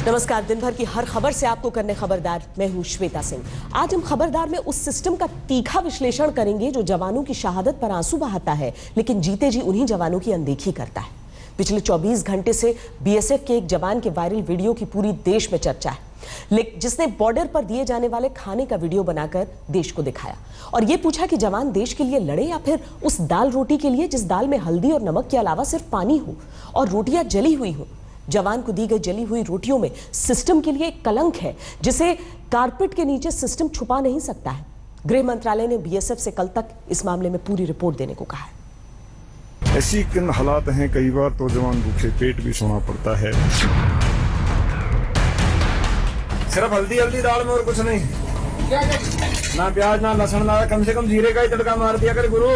नमस्कार। दिन भर की हर खबर से आपको करने खबरदार, मैं हूं श्वेता सिंह। आज हम खबरदार में उस सिस्टम का तीखा विश्लेषण करेंगे जो जवानों की शहादत पर आंसू बहाता है, लेकिन जीते जी उन्हीं जवानों की अनदेखी करता है। पिछले 24 घंटे से बीएसएफ के एक जवान के वायरल वीडियो की पूरी देश में चर्चा है, जिसने बॉर्डर पर दिए जाने वाले खाने का वीडियो बनाकर देश को दिखाया और ये पूछा कि जवान देश के लिए लड़े या फिर उस दाल रोटी के लिए जिस दाल में हल्दी और नमक के अलावा सिर्फ पानी हो और रोटियां जली हुई हो। जवान को दी गई जली हुई रोटियों में सिस्टम के लिए एक कलंक है जिसे कारपेट के नीचे सिस्टम छुपा नहीं सकता है। गृह मंत्रालय ने बीएसएफ से कल तक इस मामले में पूरी रिपोर्ट देने को कहा है। ऐसी किन हालात हैं, कई बार तो जवान भूखे पेट भी सोना पड़ता है। सिर्फ हल्दी हल्दी दाल में और कुछ नहीं, ना प्याज ना लहसुन, ना कम से कम जीरे का ही तड़का मार दिया कर गुरु।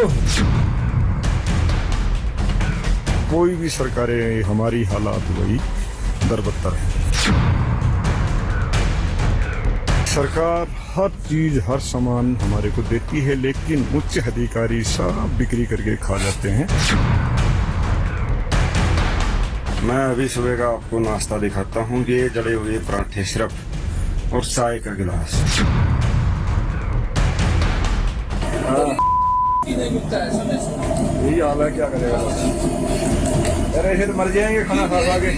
कोई भी सरकारें, हमारी हालात वही दरबत्तर है। सरकार हर चीज हर सामान हमारे को देती है, लेकिन उच्च अधिकारी सब बिक्री करके खा जाते हैं। मैं अभी सुबह का आपको नाश्ता दिखाता हूँ। ये जले हुए पराठे सिर्फ और चाय का गिलास। यही हाल है, क्या करेगा। अरे ऐसे तो मर जाएंगे खाना खा खा के।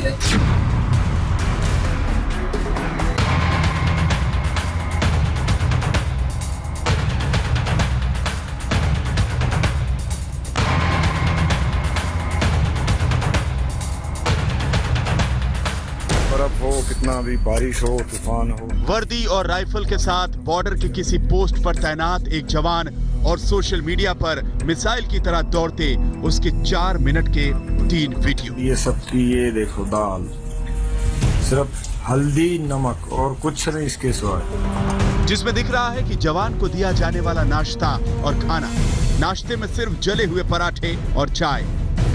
बर्फ हो, कितना भी बारिश हो, तूफान हो, वर्दी और राइफल के साथ बॉर्डर के किसी पोस्ट पर तैनात एक जवान और सोशल मीडिया पर मिसाइल की तरह दौड़ते उसके 4 मिनट के 3 वीडियो। ये सब की ये देखो दाल, सिर्फ हल्दी नमक और कुछ नहीं इसके सिवाय, जिसमें दिख रहा है कि जवान को दिया जाने वाला नाश्ता और खाना, नाश्ते में सिर्फ जले हुए पराठे और चाय,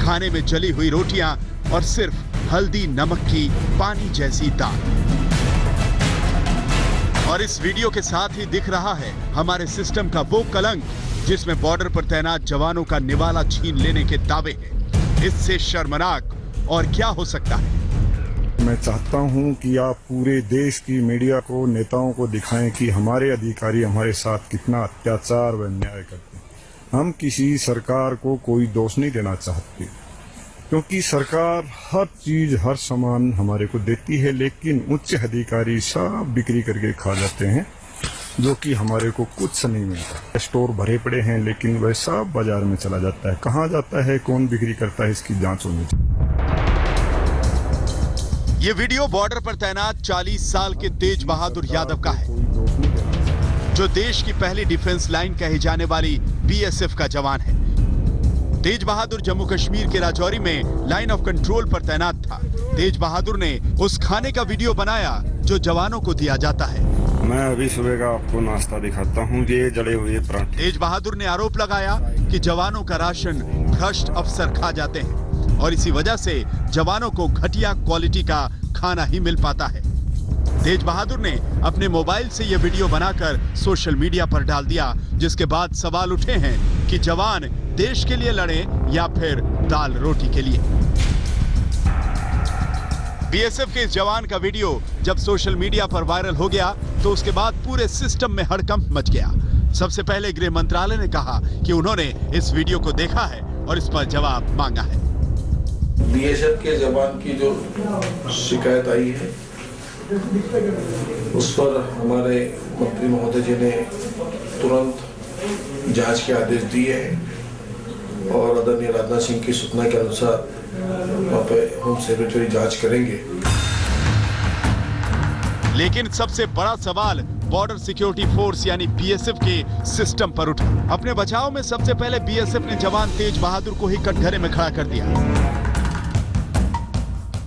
खाने में जली हुई रोटियां और सिर्फ हल्दी नमक की पानी जैसी दाल। और इस वीडियो के साथ ही दिख रहा है हमारे सिस्टम का वो कलंक जिसमें बॉर्डर पर तैनात जवानों का निवाला छीन लेने के दावे हैं। इससे शर्मनाक और क्या हो सकता है। मैं चाहता हूं कि आप पूरे देश की मीडिया को, नेताओं को दिखाएं कि हमारे अधिकारी हमारे साथ कितना अत्याचार व अन्याय करते हैं। हम किसी सरकार को कोई दोष नहीं देना चाहते, क्योंकि सरकार हर चीज हर सामान हमारे को देती है, लेकिन उच्च अधिकारी सब बिक्री करके खा जाते हैं, जो कि हमारे को कुछ नहीं मिलता। स्टोर भरे पड़े हैं, लेकिन वह सब बाजार में चला जाता है। कहाँ जाता है, कौन बिक्री करता है, इसकी जांच होनी चाहिए। ये वीडियो बॉर्डर पर तैनात 40 साल के तेज बहादुर यादव का है, जो देश की पहली डिफेंस लाइन कही जाने वाली बीएसएफ का जवान है। तेज बहादुर जम्मू कश्मीर के राजौरी में लाइन ऑफ कंट्रोल पर तैनात था। तेज बहादुर ने उस खाने का वीडियो बनाया जो जवानों को दिया जाता है। मैं अभी सुबह का आपको नाश्ता दिखाता हूँ। ये जले हुए पराठे। तेज बहादुर ने आरोप लगाया कि जवानों का राशन भ्रष्ट अफसर खा जाते हैं और इसी वजह से जवानों को घटिया क्वालिटी का खाना ही मिल पाता है। तेज बहादुर ने अपने मोबाइल से यह वीडियो बनाकर सोशल मीडिया पर डाल दिया, जिसके बाद सवाल उठे हैं कि जवान देश के लिए लड़े या फिर दाल रोटी के लिए। बीएसएफ के इस जवान का वीडियो जब सोशल मीडिया पर वायरल हो गया तो उसके बाद पूरे सिस्टम में हड़कंप मच गया। सबसे पहले गृह मंत्रालय ने कहा कि उन्होंने इस वीडियो को देखा है और इस पर जवाब मांगा है। बीएसएफ के जवान की जो शिकायत आई है उस पर हमारे मंत्री महोदय जी ने तुरंत जांच के आदेश दिए हैं और आदरणीय राजनाथ सिंह की सूचना के अनुसार वहाँ पे होम सेक्रेटरी जांच करेंगे। लेकिन सबसे बड़ा सवाल बॉर्डर सिक्योरिटी फोर्स यानी बीएसएफ के सिस्टम पर उठा। अपने बचाव में सबसे पहले बीएसएफ ने जवान तेज बहादुर को ही कटघरे में खड़ा कर दिया।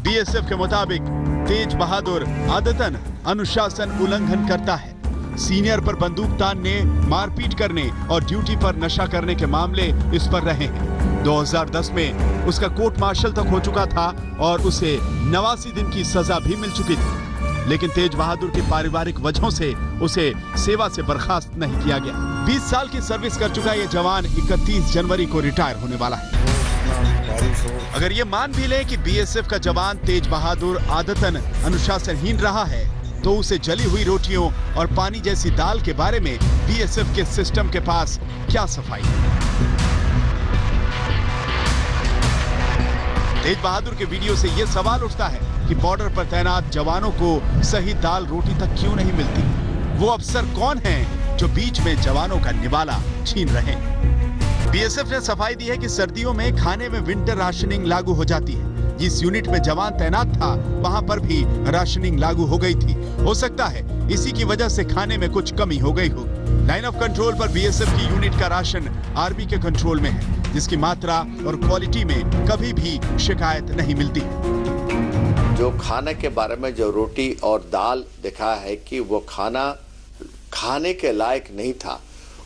बीएसएफ के मुताबिक तेज बहादुर आदतन अनुशासन उल्लंघन करता है। सीनियर पर बंदूक तानने, मारपीट करने और ड्यूटी पर नशा करने के मामले इस पर रहे हैं। 2010 में उसका कोर्ट मार्शल तक हो चुका था और उसे 89 दिन की सजा भी मिल चुकी थी, लेकिन तेज बहादुर की पारिवारिक वजहों से उसे सेवा से बर्खास्त नहीं किया गया। 20 साल की सर्विस कर चुका ये जवान 31 जनवरी को रिटायर होने वाला है। बारिश हो। अगर ये मान भी ले कि बीएसएफ का जवान तेज बहादुर आदतन अनुशासनहीन रहा है, तो उसे जली हुई रोटियों और पानी जैसी दाल के बारे में बीएसएफ के सिस्टम के पास क्या सफाई है? तेज बहादुर के वीडियो से यह सवाल उठता है कि बॉर्डर पर तैनात जवानों को सही दाल रोटी तक क्यों नहीं मिलती? वो अफसर कौन हैं जो बीच में जवानों का निवाला छीन रहे हैं? बीएसएफ ने सफाई दी है कि सर्दियों में खाने में विंटर राशनिंग लागू हो जाती है। जिस यूनिट में जवान तैनात था, वहां पर भी राशनिंग लागू हो गई थी। हो सकता है इसी की वजह से खाने में कुछ कमी हो गई हो। लाइन ऑफ कंट्रोल पर बीएसएफ की यूनिट का राशन आर्मी के कंट्रोल में है, जिसकी मात्रा और क्वालिटी में कभी भी शिकायत नहीं मिलती। जो खाने के बारे में जो रोटी और दाल दिखा है कि वो खाना खाने के लायक नहीं था,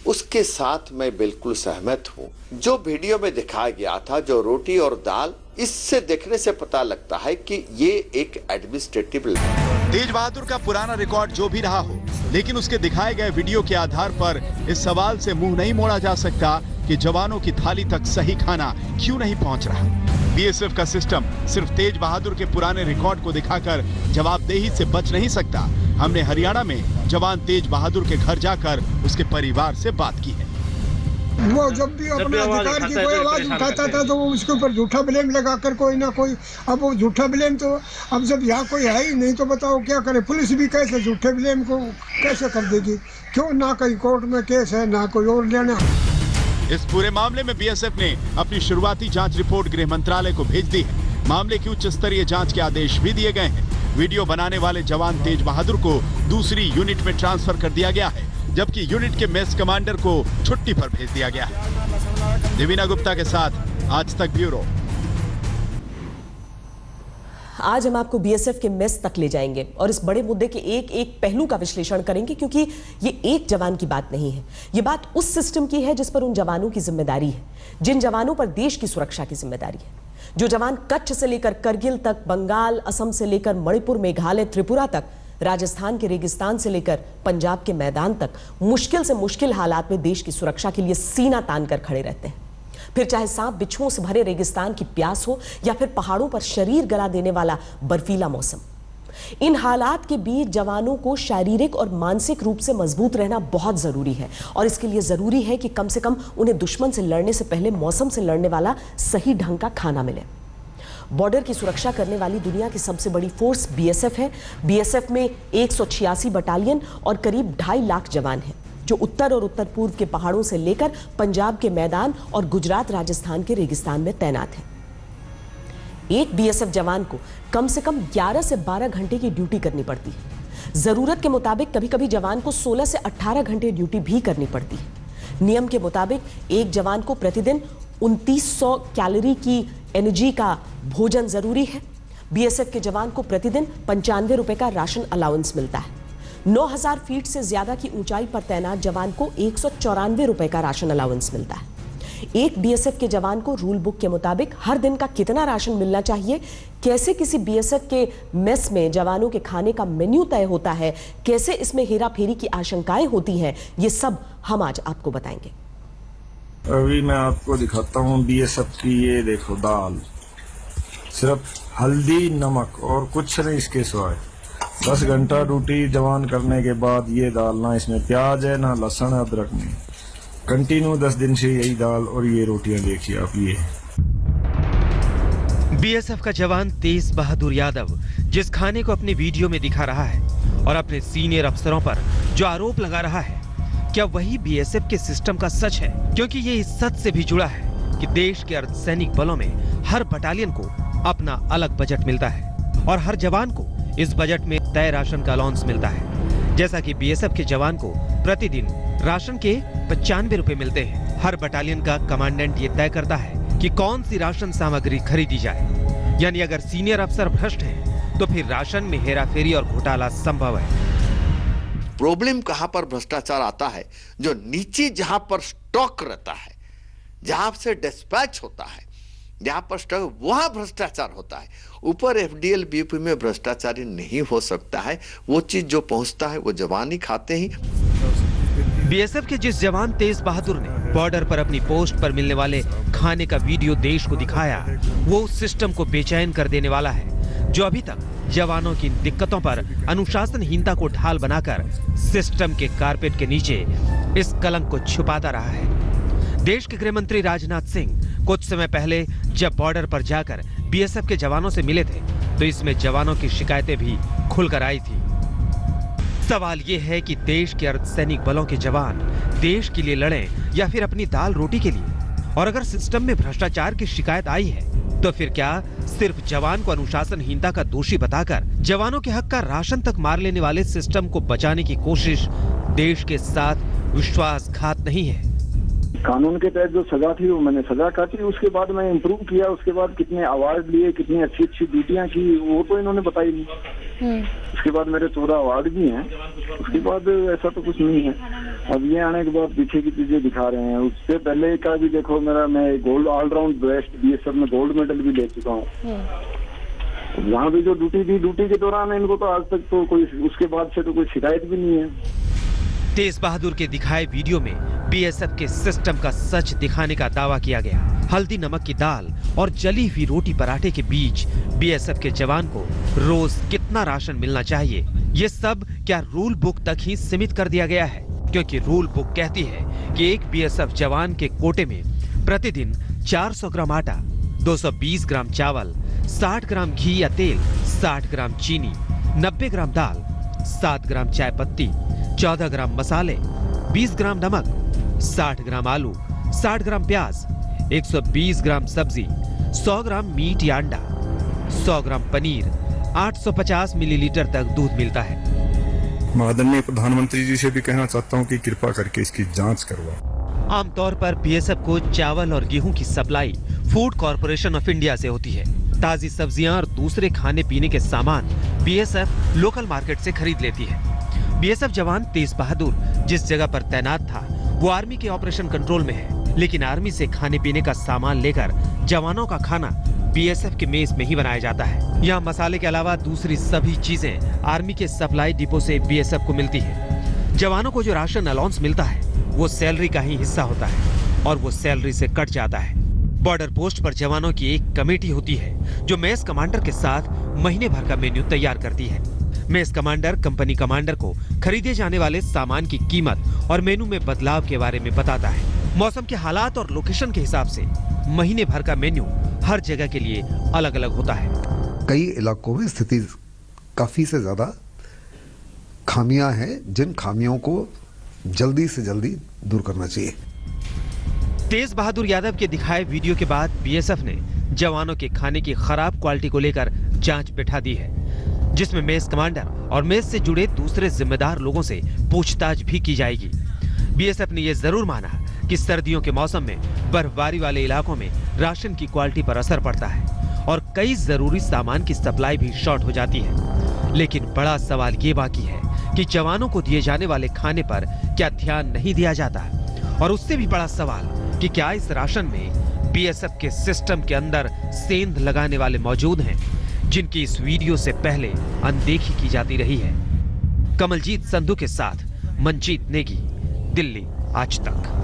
उसके साथ मैं बिल्कुल सहमत हूँ। जो वीडियो में दिखाया गया था, जो रोटी और दाल, इससे देखने से पता लगता है कि ये एक एडमिनिस्ट्रेटिव। तेज बहादुर का पुराना रिकॉर्ड जो भी रहा हो, लेकिन उसके दिखाए गए वीडियो के आधार पर इस सवाल से मुंह नहीं मोड़ा जा सकता कि जवानों की थाली तक सही खाना क्यों नहीं पहुंच रहा। बीएसएफ का सिस्टम सिर्फ तेज बहादुर के पुराने रिकॉर्ड को दिखाकर जवाबदेही से बच नहीं सकता। हमने हरियाणा में जवान तेज बहादुर के घर जाकर उसके परिवार से बात की है। वो जब भी अपने अधिकार की कोई आवाज उठाता था तो वो उसके ऊपर झूठा ब्लेम लगाकर कोई ना कोई, अब वो झूठा ब्लेम तो अब जब यहाँ कोई है ही नहीं तो बताओ क्या करे? पुलिस भी कैसे झूठे ब्लेम को कैसे कर देगी? क्यों ना कहीं कोर्ट में केस है, ना कोई और लेना। इस पूरे मामले में बीएसएफ ने अपनी शुरुआती जांच रिपोर्ट गृह मंत्रालय को भेज दी है। मामले की उच्च स्तरीय जांच के आदेश भी दिए गए हैं। वीडियो बनाने वाले जवान तेज बहादुर को दूसरी यूनिट में ट्रांसफर कर दिया गया है, जबकि यूनिट के मेस कमांडर को छुट्टी पर भेज दिया गया है। देवीना गुप्ता के साथ आज तक ब्यूरो। आज हम आपको बीएसएफ के मेस तक ले जाएंगे और इस बड़े मुद्दे के एक एक पहलू का विश्लेषण करेंगे, क्योंकि ये एक जवान की बात नहीं है। ये बात उस सिस्टम की है जिस पर उन जवानों की जिम्मेदारी है, जिन जवानों पर देश की सुरक्षा की जिम्मेदारी है। जो जवान कच्छ से लेकर करगिल तक, बंगाल, असम से लेकर मणिपुर, मेघालय, त्रिपुरा तक, राजस्थान के रेगिस्तान से लेकर पंजाब के मैदान तक मुश्किल से मुश्किल हालात में देश की सुरक्षा के लिए सीना तान कर खड़े रहते हैं। फिर चाहे सांप बिच्छुओं से भरे रेगिस्तान की प्यास हो या फिर पहाड़ों पर शरीर गला देने वाला बर्फीला मौसम, इन हालात के बीच जवानों को शारीरिक और मानसिक रूप से मजबूत रहना बहुत जरूरी है। और इसके लिए जरूरी है कि कम से कम उन्हें दुश्मन से लड़ने से पहले मौसम से लड़ने वाला सही ढंग का खाना मिले। बॉर्डर की सुरक्षा करने वाली दुनिया की सबसे बड़ी फोर्स बीएसएफ है। बीएसएफ में 186 बटालियन और करीब 2.5 लाख जवान हैं, जो उत्तर और उत्तर पूर्व के पहाड़ों से लेकर पंजाब के मैदान और गुजरात, राजस्थान के रेगिस्तान में तैनात हैं। एक बीएसएफ जवान को कम से कम 11 से 12 घंटे की ड्यूटी करनी पड़ती है। जरूरत के मुताबिक कभी कभी जवान को 16 से 18 घंटे ड्यूटी भी करनी पड़ती है। नियम के मुताबिक एक जवान को प्रतिदिन 2900 कैलोरी की एनर्जी का भोजन जरूरी है। बीएसएफ के जवान को प्रतिदिन 95 रुपए का राशन अलाउंस मिलता है। 9000 फीट से ज्यादा की ऊंचाई पर तैनात जवान को 194 रुपए का राशन अलाउंस मिलता है। एक बीएसएफ के जवान को रूल बुक के मुताबिक हर दिन का कितना राशन मिलना चाहिए, कैसे किसी बीएसएफ के मेस में जवानों के खाने का मेन्यू तय होता है, कैसे इसमें हेराफेरी की आशंकाएं होती हैं, ये सब हम आज आपको बताएंगे। अभी मैं आपको दिखाता हूँ बीएसएफ की, ये देखो दाल, सिर्फ हल्दी, नमक और कुछ नहीं इसके सिवाय। 10 घंटा ड्यूटी जवान करने के बाद ये दाल, ना इसमें प्याज है, ना लहसुन, अदरक नहीं। कंटिन्यू 10 दिन से यही दाल और ये रोटियां देखिए आप। ये बीएसएफ का जवान तेज बहादुर यादव जिस खाने को अपने वीडियो में दिखा रहा है और अपने सीनियर अफसरों पर जो आरोप लगा रहा है, क्या वही बीएसएफ के सिस्टम का सच है? क्योंकि ये इस सच से भी जुड़ा है कि देश के अर्धसैनिक बलों में हर बटालियन को अपना अलग बजट मिलता है और हर जवान को इस बजट में तय राशन का अलाउंस मिलता है। जैसा कि बीएसएफ के जवान को प्रतिदिन राशन के 95 रुपए मिलते हैं। हर बटालियन का कमांडेंट ये तय करता है कि कौन सी राशन सामग्री खरीदी जाए। यानी अगर सीनियर अफसर भ्रष्ट हैं, तो फिर राशन में हेराफेरी और घोटाला संभव है। प्रॉब्लम कहां पर भ्रष्टाचार आता है? जो नीचे जहां पर स्टॉक रहता है, जहां से डिस्पैच होता है, जहां पर स्टॉक, वहां भ्रष्टाचार होता है। ऊपर एफडीएल बीपी में भ्रष्टाचारी नहीं हो सकता है। वो चीज जो पहुंचता है वो जवान ही खाते ही। बीएसएफ के जिस जवान तेज बहादुर ने बॉर्डर पर अपनी पोस्ट पर मिलने वाले खाने का वीडियो देश को दिखाया, वो उस सिस्टम को बेचैन कर देने वाला है जो अभी तक जवानों की दिक्कतों पर अनुशासनहीनता को ढाल बनाकर सिस्टम के कारपेट के नीचे इस कलंक को छुपाता रहा है। देश के गृह मंत्री राजनाथ सिंह कुछ समय पहले जब बॉर्डर पर जाकर बीएसएफ के जवानों से मिले थे तो इसमें जवानों की शिकायतें भी खुलकर आई थी। सवाल यह है कि देश के अर्धसैनिक बलों के जवान देश के लिए लड़ें या फिर अपनी दाल रोटी के लिए, और अगर सिस्टम में भ्रष्टाचार की शिकायत आई है तो फिर क्या सिर्फ जवान को अनुशासनहीनता का दोषी बताकर जवानों के हक का राशन तक मार लेने वाले सिस्टम को बचाने की कोशिश देश के साथ विश्वासघात नहीं है? कानून के तहत जो सजा थी वो मैंने सजा काटी, उसके बाद मैं इम्प्रूव किया, उसके बाद कितने अवार्ड लिए, कितनी अच्छी अच्छी ड्यूटियां की, वो तो इन्होंने बताई नहीं। उसके बाद मेरे 14 अवार्ड भी हैं, उसके बाद ऐसा तो कुछ नहीं है। अब ये आने के बाद पीछे की चीजें दिखा रहे हैं। उससे पहले का भी देखो, मैं गोल्ड ऑलराउंड बेस्ट बीएसएफ में गोल्ड मेडल भी ले चुका हूँ। वहाँ भी जो ड्यूटी दी, ड्यूटी के दौरान इनको तो आज तक तो कोई, उसके बाद से तो कोई शिकायत भी नहीं है। तेज बहादुर के दिखाए वीडियो में बीएसएफ के सिस्टम का सच दिखाने का दावा किया गया। हल्दी नमक की दाल और जली हुई रोटी पराठे के बीच बीएसएफ के जवान को रोज कितना राशन मिलना चाहिए, ये सब क्या रूल बुक तक ही सीमित कर दिया गया है? क्योंकि रूल बुक कहती है कि एक बीएसएफ जवान के कोटे में प्रतिदिन 400 ग्राम आटा, 220 ग्राम चावल, 60 ग्राम घी या तेल, 60 ग्राम चीनी, 90 ग्राम दाल, 7 ग्राम चाय पत्ती, 14 ग्राम मसाले, 20 ग्राम नमक, 60 ग्राम आलू, 60 ग्राम प्याज, 120 ग्राम सब्जी, 100 ग्राम मीट या अंडा, 100 ग्राम पनीर, 850 मिलीलीटर तक दूध मिलता है। आदरणीय प्रधानमंत्री जी से भी कहना चाहता हूं कि कृपा करके इसकी जांच करवाओ। आमतौर पर बीएसएफ को चावल और गेहूं की supply food corporation of India से होती है। ताजी सब्जियां और दूसरे खाने पीने के सामान बीएसएफ लोकल मार्केट से खरीद लेती है। बीएसएफ जवान तेज बहादुर जिस जगह पर तैनात था वो आर्मी के ऑपरेशन कंट्रोल में है, लेकिन आर्मी से खाने पीने का सामान लेकर जवानों का खाना बीएसएफ के मेस में ही बनाया जाता है। यहाँ मसाले के अलावा दूसरी सभी चीजें आर्मी के सप्लाई डिपो से बीएसएफ को मिलती है। जवानों को जो राशन अलाउंस मिलता है वो सैलरी का ही हिस्सा होता है और वो सैलरी से कट जाता है। बॉर्डर पोस्ट पर जवानों की एक कमेटी होती है जो मेस कमांडर के साथ महीने भर का मेन्यू तैयार करती है। मेस कमांडर कंपनी कमांडर को खरीदे जाने वाले सामान की कीमत और मेनू में बदलाव के बारे में बताता है। मौसम के हालात और लोकेशन के हिसाब से महीने भर का मेन्यू हर जगह के लिए अलग अलग होता है। कई इलाकों में स्थिति काफी से ज्यादा खामियां हैं, जिन खामियों को जल्दी से जल्दी दूर करना चाहिए। तेज बहादुर यादव के दिखाए वीडियो के बाद बीएसएफ ने जवानों के खाने की खराब क्वालिटी को लेकर जांच बिठा दी है, जिसमें मेस कमांडर और मेस से जुड़े दूसरे जिम्मेदार लोगों से पूछताछ भी की जाएगी। बीएसएफ ने यह जरूर माना कि सर्दियों के मौसम में बर्फबारी वाले इलाकों में राशन की क्वालिटी पर असर पड़ता है और कई जरूरी सामान की सप्लाई भी शॉर्ट हो जाती है। लेकिन बड़ा सवाल ये बाकी है कि जवानों को दिए जाने वाले खाने पर क्या ध्यान नहीं दिया जाता, और उससे भी बड़ा सवाल कि क्या इस राशन में बीएसएफ के सिस्टम के अंदर सेंध लगाने वाले मौजूद हैं, जिनकी इस वीडियो से पहले अनदेखी की जाती रही है। कमलजीत संधू के साथ मंजीत नेगी, दिल्ली आज तक।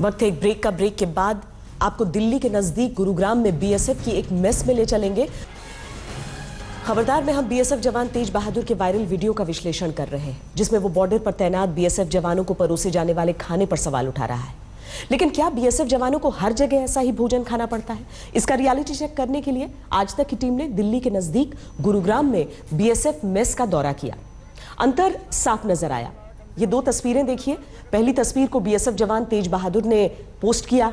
वक्त एक ब्रेक का। ब्रेक के बाद आपको दिल्ली के नजदीक गुरुग्राम में बीएसएफ की एक मेस में ले चलेंगे। खबरदार में हम बीएसएफ जवान तेज बहादुर के वायरल वीडियो का विश्लेषण कर रहे हैं, जिसमें वो बॉर्डर पर तैनात बीएसएफ जवानों को परोसे जाने वाले खाने पर सवाल उठा रहा है। लेकिन क्या बीएसएफ जवानों को हर जगह ऐसा ही भोजन खाना पड़ता है? इसका रियलिटी चेक करने के लिए आज तक की टीम ने दिल्ली के नजदीक गुरुग्राम में बीएसएफ मेस का दौरा किया। अंतर साफ नजर आया। ये दो तस्वीरें देखिए। पहली तस्वीर को बीएसएफ जवान तेज बहादुर ने पोस्ट किया,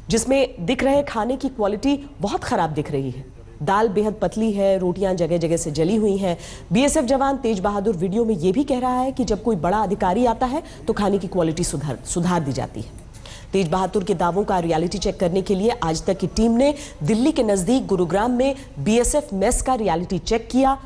जिसमें दिख रहे खाने की क्वालिटी बहुत खराब दिख रही है। दाल बेहद पतली है, रोटियां जगह जगह से जली हुई हैं। बीएसएफ जवान तेज बहादुर वीडियो में यह भी कह रहा है कि जब कोई बड़ा अधिकारी आता है तो खाने की क्वालिटी सुधार दी जाती है। तेज बहादुर के दावों का रियलिटी चेक करने के लिए आज तक की टीम ने दिल्ली के नजदीक गुरुग्राम में बीएसएफ मेस का रियलिटी चेक किया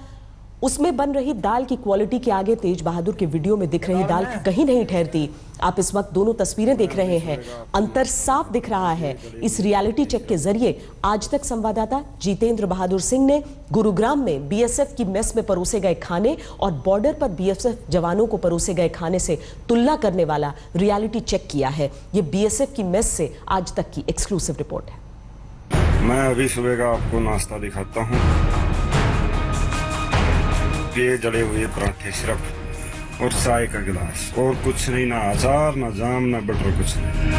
उसमें बन रही दाल की क्वालिटी के आगे तेज बहादुर के वीडियो में दिख रही दाल कहीं नहीं ठहरती। आप इस वक्त दोनों तस्वीरें देख रहे हैं, अंतर साफ दिख रहा है। इस रियलिटी चेक के जरिए आज तक संवाददाता जितेंद्र बहादुर सिंह ने गुरुग्राम में बीएसएफ की मेस में परोसे गए खाने और बॉर्डर पर बीएसएफ जवानों को परोसे गए खाने से तुलना करने वाला रियलिटी चेक किया है। ये बीएसएफ की मेस से आज तक की एक्सक्लूसिव रिपोर्ट है। मैं अभी सुबह का आपको नाश्ता दिखाता हूँ। ये जले हुए पराठे सिर्फ और चाय का गिलास और कुछ नहीं, ना अचार ना जाम ना बटर, कुछ नहीं।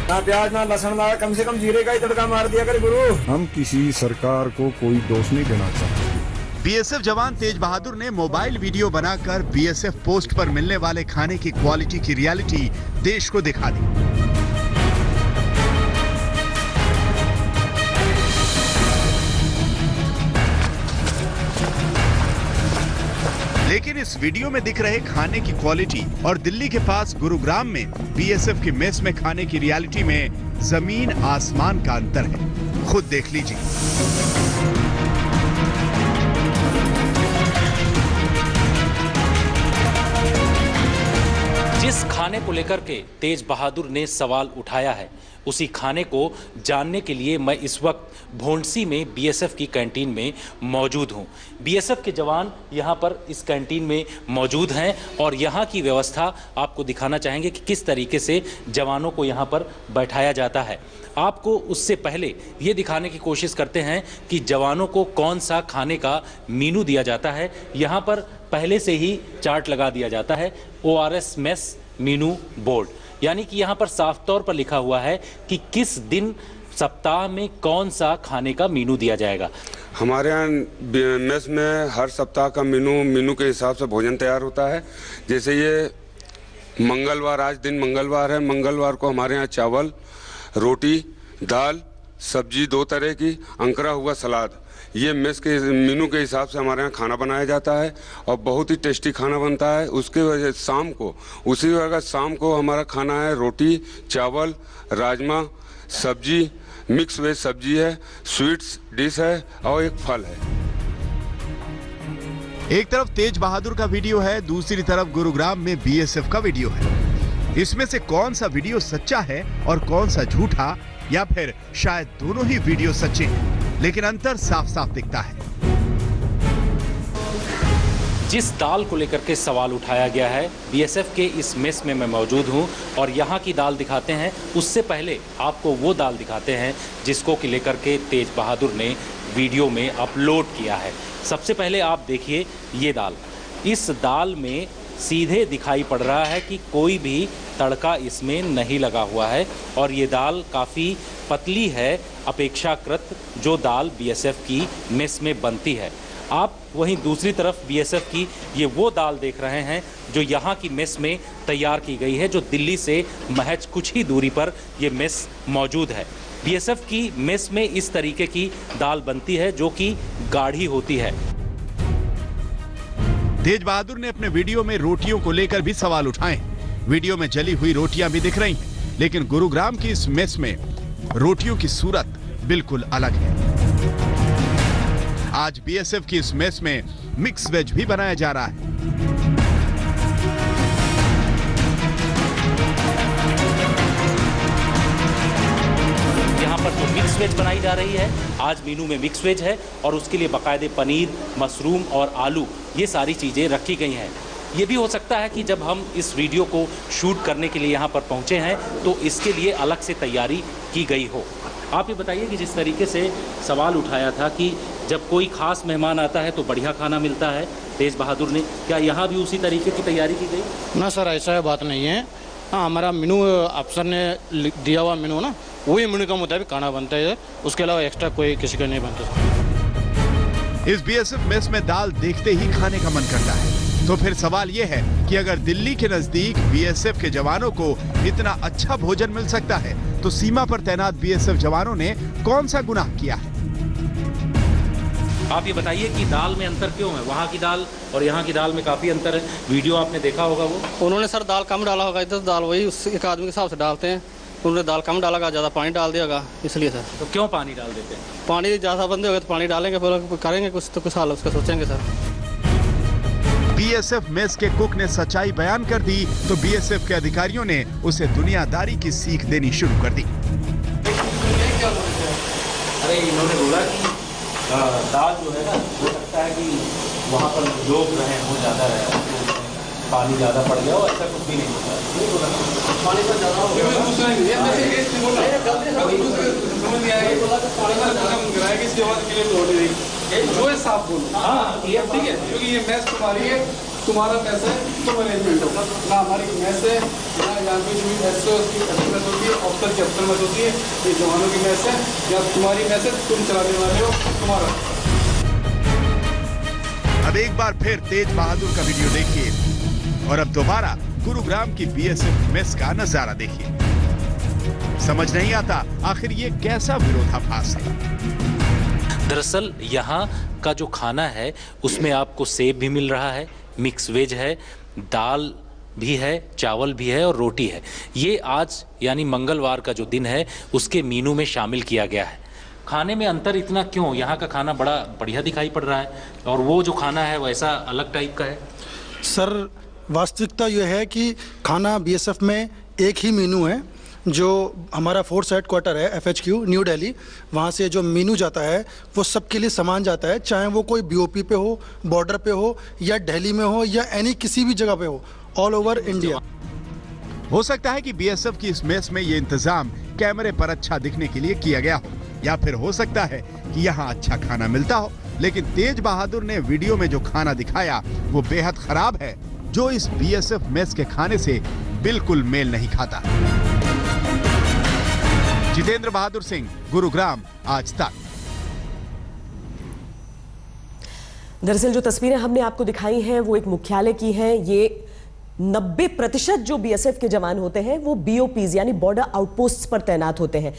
ना प्याज ना लहसुन ना, कम से कम जीरे का ही तड़का मार दिया कर गुरु। हम किसी सरकार को कोई दोष नहीं देना चाहते। बीएसएफ जवान तेज बहादुर ने मोबाइल वीडियो बनाकर बीएसएफ पोस्ट पर मिलने वाले खाने की क्वालिटी की रियलिटी देश को दिखा दी। लेकिन इस वीडियो में दिख रहे खाने की क्वालिटी और दिल्ली के पास गुरुग्राम में बीएसएफ की मेस में खाने की रियलिटी में जमीन आसमान का अंतर है। खुद देख लीजिए। जिस खाने को लेकर के तेज बहादुर ने सवाल उठाया है, उसी खाने को जानने के लिए मैं इस वक्त भोंडसी में बीएसएफ की कैंटीन में मौजूद हूं। बीएसएफ के जवान यहां पर इस कैंटीन में मौजूद हैं और यहां की व्यवस्था आपको दिखाना चाहेंगे कि किस तरीके से जवानों को यहां पर बैठाया जाता है। आपको उससे पहले ये दिखाने की कोशिश करते हैं कि जवानों को कौन सा खाने का मेनू दिया जाता है। यहाँ पर पहले से ही चार्ट लगा दिया जाता है, ORS मेस मेनू बोर्ड, यानी कि यहाँ पर साफ तौर पर लिखा हुआ है कि किस दिन सप्ताह में कौन सा खाने का मेनू दिया जाएगा। हमारे यहाँ मेस में हर सप्ताह का मेनू के हिसाब से भोजन तैयार होता है। जैसे ये मंगलवार, आज दिन मंगलवार है, मंगलवार को हमारे यहाँ चावल, रोटी, दाल, सब्जी 2 तरह की, अंकरा हुआ सलाद, ये मेस के मेनू के हिसाब से हमारे यहाँ खाना बनाया जाता है और बहुत ही टेस्टी खाना बनता है। उसके वजह शाम को उसी वजह शाम को हमारा खाना है रोटी, चावल, राजमा, सब्जी, मिक्स वेज सब्जी है, स्वीट्स डिश है और एक फल है। एक तरफ तेज बहादुर का वीडियो है, दूसरी तरफ गुरुग्राम में बीएसएफ का वीडियो है। इसमें से कौन सा वीडियो सच्चा है और कौन सा झूठा, या फिर शायद दोनों ही वीडियो सच्चे हैं, लेकिन अंतर साफ साफ दिखता है। जिस दाल को लेकर के सवाल उठाया गया है, बीएसएफ के इस मेस में मैं मौजूद हूं और यहां की दाल दिखाते हैं। उससे पहले आपको वो दाल दिखाते हैं जिसको कि लेकर के तेज बहादुर ने वीडियो में अपलोड किया है। सबसे पहले आप देखिए ये दाल। इस दाल में सीधे दिखाई पड़ रहा है कि कोई भी तड़का इसमें नहीं लगा हुआ है और ये दाल काफ़ी पतली है अपेक्षाकृत जो दाल बीएसएफ की मेस में बनती है। आप वहीं दूसरी तरफ बीएसएफ की ये वो दाल देख रहे हैं जो यहाँ की मेस में तैयार की गई है, जो दिल्ली से महज कुछ ही दूरी पर ये मेस मौजूद है। बीएसएफ की मेस में इस तरीके की दाल बनती है जो कि गाढ़ी होती है। तेज बहादुर ने अपने वीडियो में रोटियों को लेकर भी सवाल उठाए। वीडियो में जली हुई रोटियां भी दिख रही हैं, लेकिन गुरुग्राम की इस मेस में रोटियों की सूरत बिल्कुल अलग है। आज बीएसएफ की इस मेस में मिक्स वेज भी बनाया जा रहा है। यहाँ पर जो मिक्स वेज बनाई जा रही है, आज मेनू में मिक्स वेज है और उसके लिए बाकायदे पनीर, मशरूम और आलू, ये सारी चीज़ें रखी गई हैं। ये भी हो सकता है कि जब हम इस वीडियो को शूट करने के लिए यहाँ पर पहुँचे हैं तो इसके लिए अलग से तैयारी की गई हो। आप ये बताइए कि जिस तरीके से सवाल उठाया था कि जब कोई खास मेहमान आता है तो बढ़िया खाना मिलता है तेज बहादुर ने, क्या यहाँ भी उसी तरीके की तैयारी की गई? ना सर, ऐसा बात नहीं है। हाँ, हमारा मेनू अफसर ने दिया हुआ मेनू ना, वही मेनू के मुताबिक खाना बनता है, उसके अलावा एक्स्ट्रा कोई किसी का नहीं बनता। इस बीएसएफ मेस में दाल देखते ही खाने का मन करता है। तो फिर सवाल यह है कि अगर दिल्ली के नजदीक बीएसएफ के जवानों को इतना अच्छा भोजन मिल सकता है तो सीमा पर तैनात बीएसएफ जवानों ने कौन सा गुनाह किया है? आप ये बताइए कि दाल में अंतर क्यों है? वहाँ की दाल और यहाँ की दाल में काफ़ी अंतर है। वीडियो आपने देखा होगा वो। उन्होंने सर दाल कम डाला होगा, इधर दाल वही उस एक आदमी के हिसाब से डालते हैं, उन्होंने दाल कम डाला, ज़्यादा पानी डाल दिया, इसलिए सर। तो क्यों पानी डाल देते हैं? पानी ज़्यादा बंदे हो गए तो पानी डालेंगे, फिर करेंगे कुछ तो कुछ हाल उसका सोचेंगे सर। बीएसएफ मेस के कुक ने सच्चाई बयान कर दी तो बीएसएफ के अधिकारियों ने उसे दुनियादारी की सीख देनी शुरू कर दी। अरे इन्होंने बोला कि दाल जो है ना, हो सकता है कि वहाँ पर लोग रहे हो, ज़्यादा रहे, तो पानी ज़्यादा पड़ गया हो, ऐसा कुछ भी नहीं होता। पानी पर ज़्यादा हो गया, जो है साफ बोलो। हाँ ये ठीक है, क्योंकि ये मैच तुम्हारी है, तुम्हारा पैसा है, तो मैनेजमेंट होगा ना। हमारी मैच है ना, यहाँ पे जो भी मैच है उसकी मैच होती है, अफसर की अफसर मैच होती है, ये जवानों की मैच है या तुम्हारी मैच है, तुम चलाने वाले हो, तुम्हारा। अब एक बार फिर तेज बहादुर का वीडियो देखिए और अब दोबारा गुरुग्राम की बीएसएफ मेस का नजारा देखिए। समझ नहीं आता आखिर ये कैसा विरोधाभास है। दरअसल यहाँ का जो खाना है उसमें आपको सेब भी मिल रहा है, मिक्स वेज है, दाल भी है, चावल भी है और रोटी है। ये आज यानी मंगलवार का जो दिन है उसके मेनू में शामिल किया गया है। खाने में अंतर इतना क्यों? यहाँ का खाना बड़ा बढ़िया दिखाई पड़ रहा है और वो जो खाना है वैसा अलग टाइप का है। सर वास्तविकता यह है कि खाना बीएसएफ में एक ही मेनू है। जो हमारा फोर्स हेडक्वार्टर है FHQ न्यू दिल्ली, वहाँ से जो मेनू जाता है वो सबके लिए समान जाता है, चाहे वो कोई BOP पे हो, बॉर्डर पे हो या दिल्ली में हो या एनी किसी भी जगह पे हो, ऑल ओवर इंडिया। हो सकता है कि बीएसएफ की इस मेस में ये इंतजाम कैमरे पर अच्छा दिखने के लिए किया गया हो, या फिर हो सकता है कि यहाँ अच्छा खाना मिलता हो, लेकिन तेज बहादुर ने वीडियो में जो खाना दिखाया वो बेहद खराब है, जो इस बीएसएफ मेस के खाने से बिल्कुल मेल नहीं खाता। जितेंद्र बहादुर सिंह, गुरुग्राम, आज तक। दरअसल जो तस्वीरें हमने आपको दिखाई हैं वो एक मुख्यालय की हैं। ये 90% जो बीएसएफ के जवान होते हैं वो BOPs यानी बॉर्डर आउटपोस्ट्स पर तैनात होते हैं।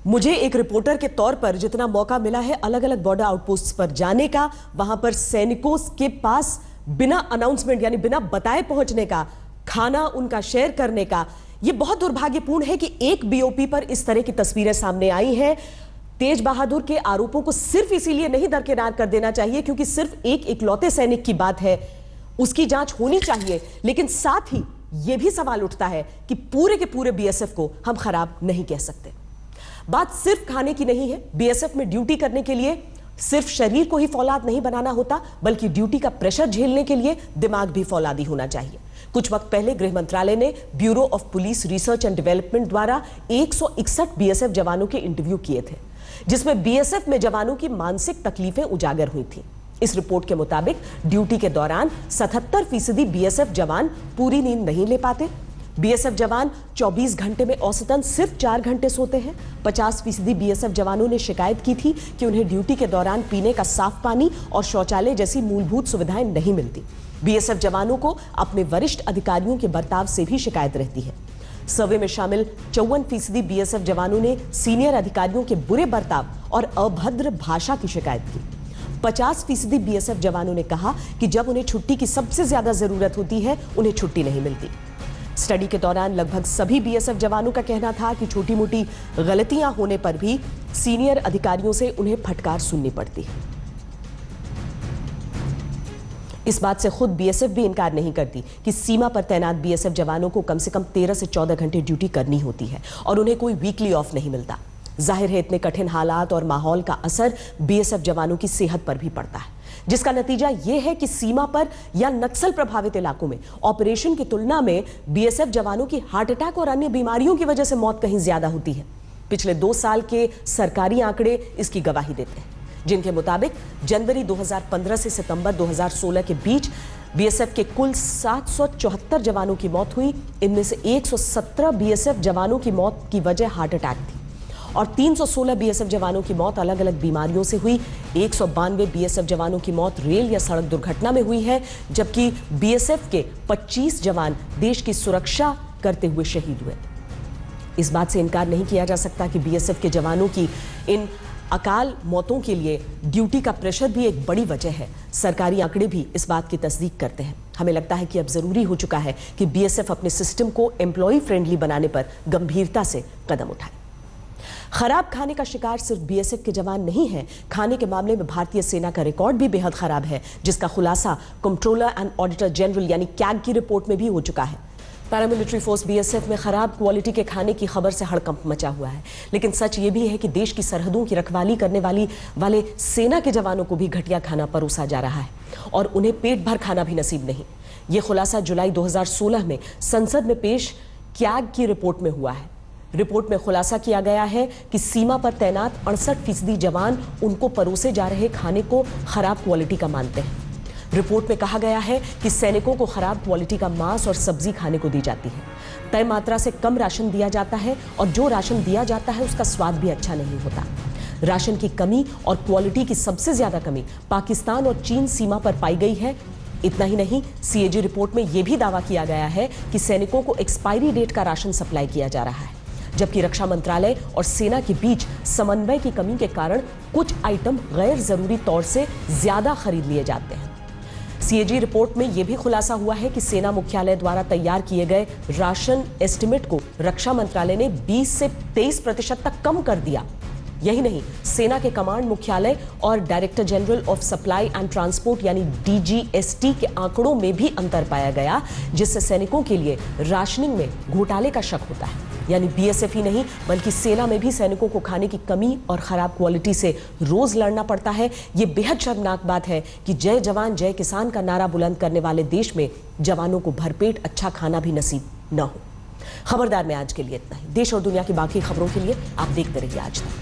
मुझे एक रिपोर्टर के तौर पर जितना मौका मिला है अलग अलग बॉर्डर आउटपोस्ट्स पर जाने का, वहां पर सैनिकों के पास बिना अनाउंसमेंट यानी बिना बताए पहुंचने का, खाना उनका शेयर करने का, ये बहुत दुर्भाग्यपूर्ण है कि एक BOP पर इस तरह की तस्वीरें सामने आई हैं। तेज बहादुर के आरोपों को सिर्फ इसीलिए नहीं दरकिनार कर देना चाहिए क्योंकि सिर्फ एक इकलौते सैनिक की बात है, उसकी जांच होनी चाहिए, लेकिन साथ ही यह भी सवाल उठता है कि पूरे के पूरे BSF को हम खराब नहीं कह सकते। बात सिर्फ खाने की नहीं है। BSF में ड्यूटी करने के लिए सिर्फ शरीर को ही फौलाद नहीं बनाना होता, बल्कि ड्यूटी का प्रेशर झेलने के लिए दिमाग भी फौलादी होना चाहिए। कुछ वक्त पहले गृह मंत्रालय ने bureau of police research and development द्वारा 161 BSF जवानों के इंटरव्यू किए थे, जिसमें BSF में जवानों की मानसिक तकलीफें उजागर हुई थी। इस रिपोर्ट के मुताबिक ड्यूटी के दौरान 77% BSF जवान पूरी नींद नहीं ले पाते। BSF जवान 24 घंटे में औसतन सिर्फ 4 घंटे सोते हैं। 50% BSF जवानों ने शिकायत की थी कि उन्हें ड्यूटी के दौरान पीने का साफ पानी और शौचालय जैसी मूलभूत सुविधाएं नहीं मिलती। BSF जवानों को अपने वरिष्ठ अधिकारियों के बर्ताव से भी शिकायत रहती है। सर्वे में शामिल 54% BSF जवानों ने सीनियर अधिकारियों के बुरे बर्ताव और अभद्र भाषा की शिकायत की। 50% BSF जवानों ने कहा कि जब उन्हें छुट्टी की सबसे ज्यादा जरूरत होती है उन्हें छुट्टी नहीं मिलती। स्टडी के दौरान लगभग सभी BSF जवानों का कहना था कि छोटी मोटी गलतियां होने पर भी सीनियर अधिकारियों से उन्हें फटकार सुननी पड़ती है। इस बात से खुद BSF भी इनकार नहीं करती कि सीमा पर तैनात BSF जवानों को कम से कम 13 से 14 घंटे ड्यूटी करनी होती है और उन्हें कोई वीकली ऑफ नहीं मिलता। जाहिर है इतने कठिन हालात और माहौल का असर BSF जवानों की सेहत पर भी पड़ता है, जिसका नतीजा यह है कि सीमा पर या नक्सल प्रभावित इलाकों में ऑपरेशन की तुलना में BSF जवानों की हार्ट अटैक और अन्य बीमारियों की वजह से मौत कहीं ज्यादा होती है। पिछले 2 साल के सरकारी आंकड़े इसकी गवाही देते हैं, जिनके मुताबिक जनवरी 2015 से सितंबर 2016 के बीच BSF के कुल 774 जवानों की मौत हुई। इनमें से 117 BSF जवानों की मौत की वजह हार्ट अटैक थी और 316 BSF जवानों की मौत अलग अलग बीमारियों से हुई। 192 BSF जवानों की मौत रेल या सड़क दुर्घटना में हुई है, जबकि BSF के 25 जवान देश की सुरक्षा करते हुए शहीद हुए। इस बात से इनकार नहीं किया जा सकता कि BSF के जवानों की इन अकाल मौतों के लिए ड्यूटी का प्रेशर भी एक बड़ी वजह है। सरकारी आंकड़े भी इस बात की तस्दीक करते हैं। हमें लगता है कि अब जरूरी हो चुका है कि बीएसएफ अपने सिस्टम को एम्प्लॉय फ्रेंडली बनाने पर गंभीरता से कदम उठाए। खराब खाने का शिकार सिर्फ बीएसएफ के जवान नहीं हैं। खाने के मामले में भारतीय सेना का रिकॉर्ड भी बेहद खराब है, जिसका खुलासा कंट्रोलर एंड ऑडिटर जनरल यानी कैग की रिपोर्ट में भी हो चुका है। पैरामिलिट्री फोर्स बीएसएफ में खराब क्वालिटी के खाने की खबर से हड़कंप मचा हुआ है, लेकिन सच ये भी है कि देश की सरहदों की रखवाली करने वाले सेना के जवानों को भी घटिया खाना परोसा जा रहा है और उन्हें पेट भर खाना भी नसीब नहीं। ये खुलासा जुलाई 2016 में संसद में पेश कैग की रिपोर्ट में हुआ है। रिपोर्ट में खुलासा किया गया है कि सीमा पर तैनात 68% जवान उनको परोसे जा रहे खाने को खराब क्वालिटी का मानते हैं। रिपोर्ट में कहा गया है कि सैनिकों को खराब क्वालिटी का मांस और सब्जी खाने को दी जाती है। तय मात्रा से कम राशन दिया जाता है और जो राशन दिया जाता है उसका स्वाद भी अच्छा नहीं होता। राशन की कमी और क्वालिटी की सबसे ज्यादा कमी पाकिस्तान और चीन सीमा पर पाई गई है। इतना ही नहीं, सीएजी रिपोर्ट में यह भी दावा किया गया है कि सैनिकों को एक्सपायरी डेट का राशन सप्लाई किया जा रहा है, जबकि रक्षा मंत्रालय और सेना के बीच समन्वय की कमी के कारण कुछ आइटम गैर जरूरी तौर से ज्यादा खरीद लिए जाते हैं। सीएजी रिपोर्ट में यह भी खुलासा हुआ है कि सेना मुख्यालय द्वारा तैयार किए गए राशन एस्टिमेट को रक्षा मंत्रालय ने 20 से 23% तक कम कर दिया। यही नहीं, सेना के कमांड मुख्यालय और director general of supply and transport यानी डीजीएसटी के आंकड़ों में भी अंतर पाया गया, जिससे सैनिकों के लिए राशनिंग में घोटाले का शक होता है। यानी बीएसएफ ही नहीं बल्कि सेना में भी सैनिकों को खाने की कमी और खराब क्वालिटी से रोज लड़ना पड़ता है। ये बेहद शर्मनाक बात है कि जय जवान जय किसान का नारा बुलंद करने वाले देश में जवानों को भरपेट अच्छा खाना भी नसीब न हो। खबरदार में आज के लिए इतना ही। देश और दुनिया की बाकी खबरों के लिए आप देखते रहिए आज तक।